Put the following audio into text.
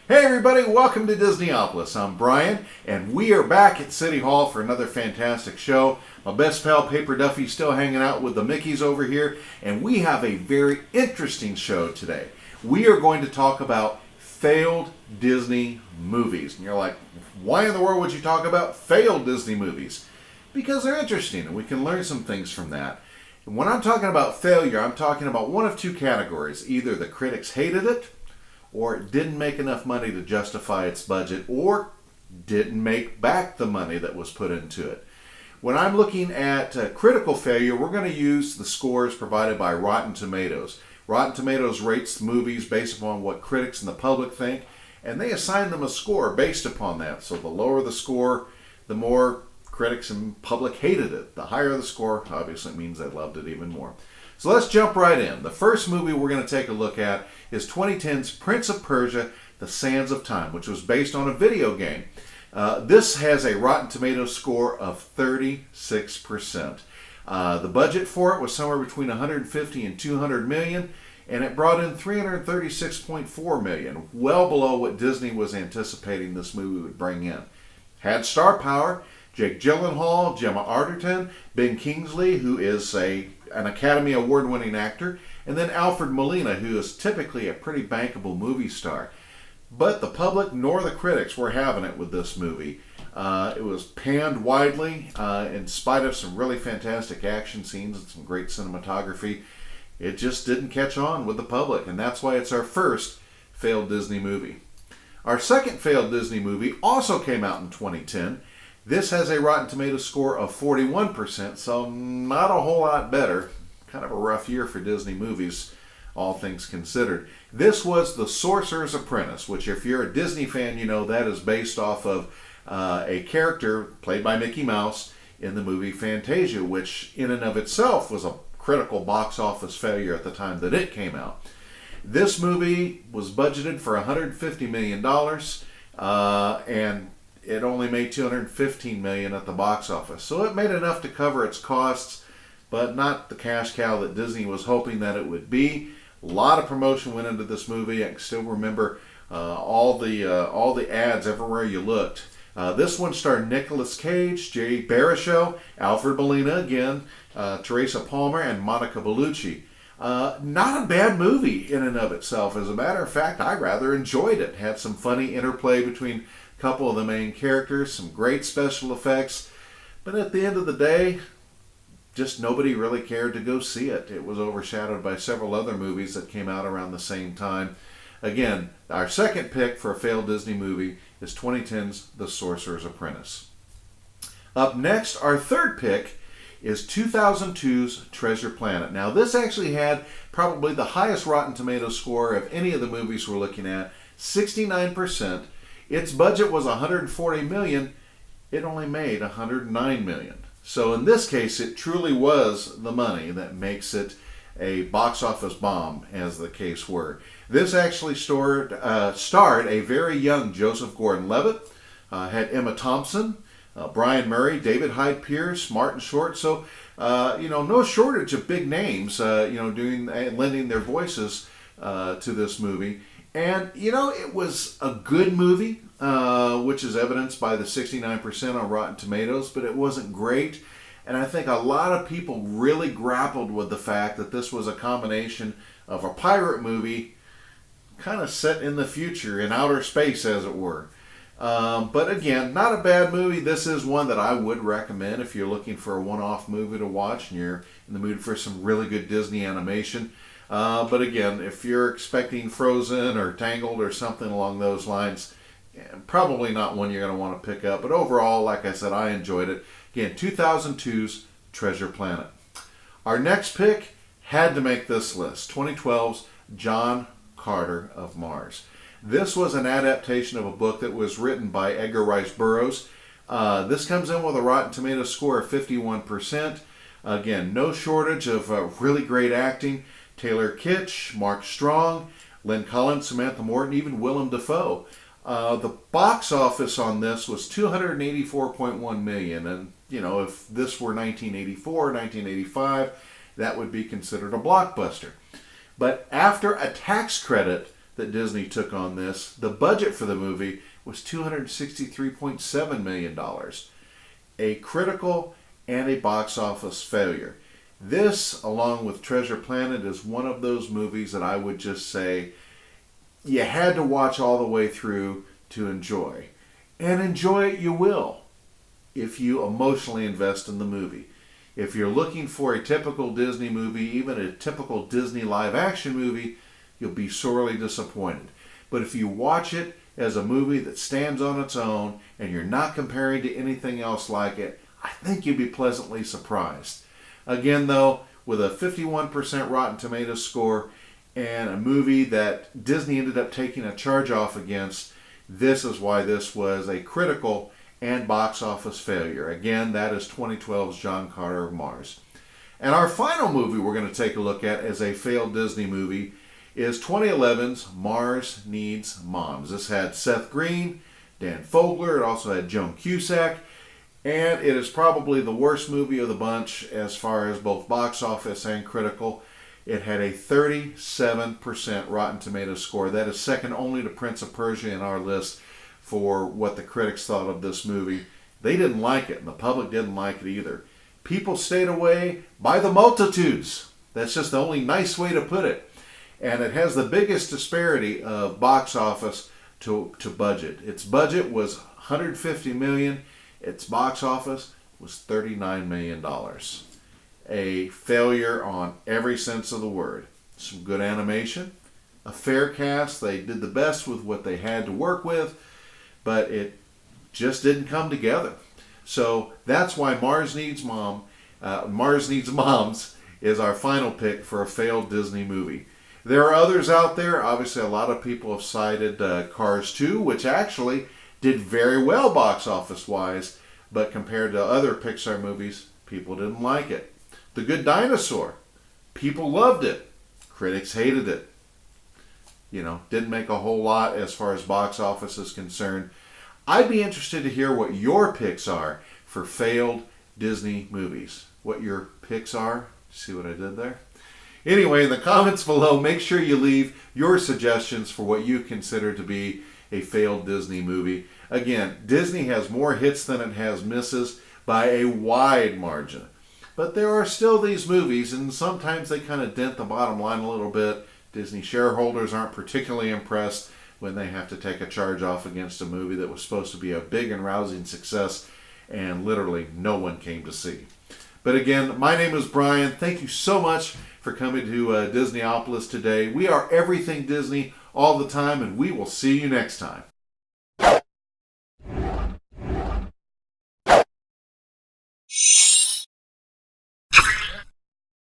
Hey everybody, welcome to Disneyopolis. I'm Bryan, and we are back at City Hall for another fantastic show. My best pal Paper Duffy's still hanging out with the Mickeys over here, and we have a very interesting show today. We are going to talk about failed Disney movies. And you're like, why in the world would you talk about failed Disney movies? Because they're interesting, and we can learn some things from that. And when I'm talking about failure, I'm talking about one of two categories. Either the critics hated it, or it didn't make enough money to justify its budget, or didn't make back the money that was put into it. When I'm looking at critical failure, we're going to use the scores provided by Rotten Tomatoes. Rotten Tomatoes rates movies based upon what critics and the public think, and they assign them a score based upon that. So the lower the score, the more critics and public hated it. The higher the score, obviously means they loved it even more. So let's jump right in. The first movie we're going to take a look at is 2010's Prince of Persia, The Sands of Time, which was based on a video game. This has a Rotten Tomatoes score of 36%. The budget for it was somewhere between 150 and 200 million, and it brought in 336.4 million, well below what Disney was anticipating this movie would bring in. Had star power: Jake Gyllenhaal, Gemma Arterton, Ben Kingsley, who is an Academy Award-winning actor, and then Alfred Molina, who is typically a pretty bankable movie star. But the public nor the critics were having it with this movie. It was panned widely, in spite of some really fantastic action scenes and some great cinematography. It just didn't catch on with the public, and that's why it's our first failed Disney movie. Our second failed Disney movie also came out in 2010. This has a Rotten Tomatoes score of 41%, so not a whole lot better. Kind of a rough year for Disney movies, all things considered. This was The Sorcerers Apprentice, which if you're a Disney fan, you know that is based off of a character played by Mickey Mouse in the movie Fantasia, which in and of itself was a critical box office failure at the time that it came out. This movie was budgeted for $150 million, and it only made $215 million at the box office. So it made enough to cover its costs, but not the cash cow that Disney was hoping that it would be. A lot of promotion went into this movie. I can still remember all the ads everywhere you looked. This one starred Nicolas Cage, Jay Baruchel, Alfred Molina again, Teresa Palmer, and Monica Bellucci. Not a bad movie in and of itself. As a matter of fact, I rather enjoyed it. Had some funny interplay between a couple of the main characters, some great special effects, but at the end of the day, just nobody really cared to go see it. It was overshadowed by several other movies that came out around the same time. Again, our second pick for a failed Disney movie is 2010's The Sorcerer's Apprentice. Up next, our third pick is 2002's Treasure Planet. Now, this actually had probably the highest Rotten Tomatoes score of any of the movies we're looking at, 69%. Its budget was $140 million. It only made $109 million. So in this case, it truly was the money that makes it a box office bomb, as the case were. This actually starred a very young Joseph Gordon-Levitt, had Emma Thompson, Brian Murray, David Hyde Pierce, Martin Short. So, no shortage of big names, lending their voices to this movie. And, it was a good movie, which is evidenced by the 69% on Rotten Tomatoes, but it wasn't great. And I think a lot of people really grappled with the fact that this was a combination of a pirate movie kind of set in the future, in outer space, as it were. But again, not a bad movie. This is one that I would recommend if you're looking for a one-off movie to watch and you're in the mood for some really good Disney animation. But again, if you're expecting Frozen or Tangled or something along those lines, probably not one you're going to want to pick up. But overall, like I said, I enjoyed it. Again, 2002's Treasure Planet. Our next pick had to make this list, 2012's John Carter of Mars. This was an adaptation of a book that was written by Edgar Rice Burroughs. This comes in with a Rotten Tomatoes score of 51%. Again, no shortage of really great acting. Taylor Kitsch, Mark Strong, Lynn Collins, Samantha Morton, even Willem Dafoe. The box office on this was $284.1 million, and if this were 1984, 1985, that would be considered a blockbuster. But after a tax credit that Disney took on this. The budget for the movie was $263.7 million. A critical and a box office failure. This, along with Treasure Planet, is one of those movies that I would just say you had to watch all the way through to enjoy. And enjoy it you will if you emotionally invest in the movie. If you're looking for a typical Disney movie, even a typical Disney live action movie, you'll be sorely disappointed. But if you watch it as a movie that stands on its own and you're not comparing to anything else like it, I think you'd be pleasantly surprised. Again, though, with a 51% Rotten Tomatoes score and a movie that Disney ended up taking a charge off against, this is why this was a critical and box office failure. Again, that is 2012's John Carter of Mars. And our final movie we're going to take a look at as a failed Disney movie is 2011's Mars Needs Moms. This had Seth Green, Dan Fogler, it also had Joan Cusack, and it is probably the worst movie of the bunch as far as both box office and critical. It had a 37% Rotten Tomatoes score. That is second only to Prince of Persia in our list for what the critics thought of this movie. They didn't like it, and the public didn't like it either. People stayed away by the multitudes. That's just the only nice way to put it. And it has the biggest disparity of box office to budget. Its budget was $150 million. Its box office was $39 million. A failure on every sense of the word. Some good animation, a fair cast. They did the best with what they had to work with, but it just didn't come together. So that's why Mars Needs Moms is our final pick for a failed Disney movie. There are others out there. Obviously, a lot of people have cited Cars 2, which actually did very well box office-wise, but compared to other Pixar movies, people didn't like it. The Good Dinosaur, people loved it. Critics hated it. Didn't make a whole lot as far as box office is concerned. I'd be interested to hear what your picks are for failed Disney movies. What your picks are. See what I did there? Anyway, in the comments below, make sure you leave your suggestions for what you consider to be a failed Disney movie. Again, Disney has more hits than it has misses by a wide margin. But there are still these movies, and sometimes they kind of dent the bottom line a little bit. Disney shareholders aren't particularly impressed when they have to take a charge off against a movie that was supposed to be a big and rousing success and literally no one came to see. But again, my name is Bryan. Thank you so much for coming to Disneyopolis today. We are everything Disney all the time, and we will see you next time.